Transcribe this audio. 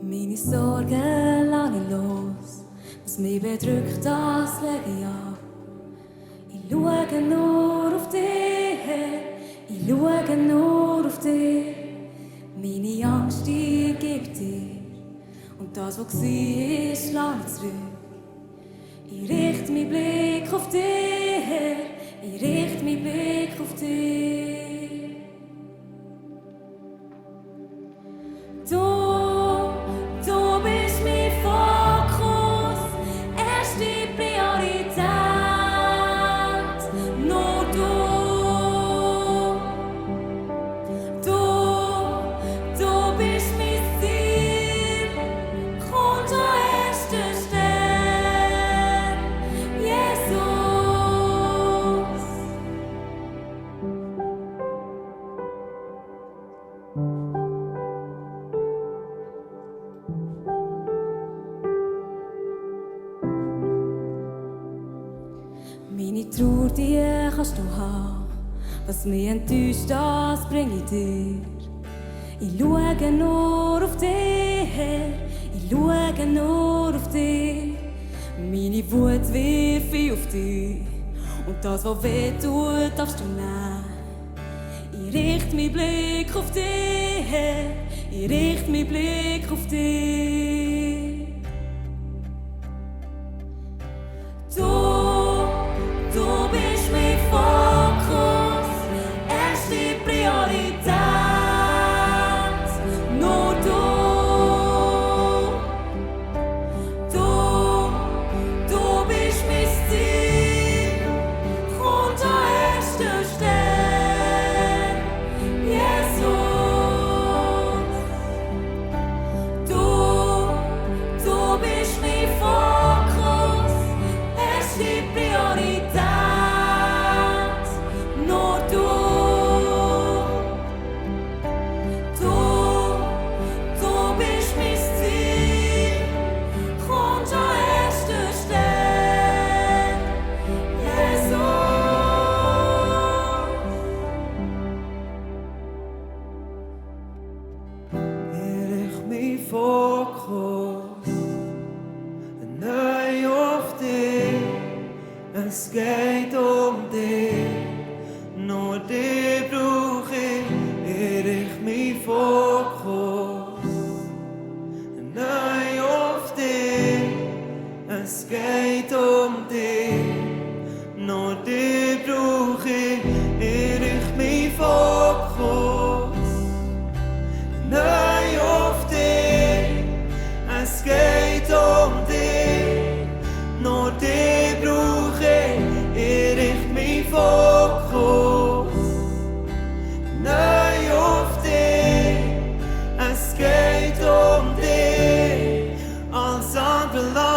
Meine Sorgen lasse ich los, was mich bedrückt, das lege ich ab. Ich schaue nur auf dich, Herr, ich schaue nur auf dich. Meine Angst, die gebe dir, und das, was war, lasse ich zurück. Ich richte meinen Blick auf dich, Herr, ich richte meinen Blick auf dich. Du bist mein Fokus, erste Priorität. Nur du bist mein Ziel, kommt an erster Stelle, Jesus. Meine Trauer, die kannst du haben. Was mich enttäuscht, das bring ich dir. Ich schaue nur auf dich, Herr. Ich schaue nur auf dich. Meine Wut wirf ich auf dich. Und das, was weh tut, darfst du nehmen. Ich richte meinen Blick auf dich, Herr. Ich richte meinen Blick auf dich. Du bist mein Fokus, erste Priorität. Nur du bist mein Ziel, kommt an erster Stelle, Jesus. Du bist mein Fokus, erste Priorität. Fokus, neu auf dich, es geht dich, nur dich brauch ich richte meinen Fokus, neu auf dich, es geht dich, nur dich brauch ich richte meinen Fokus, neu auf dich. Es geht dich, nur dich brauch ich richte meinen Fokus, neu auf dich. Es geht dich, alles andere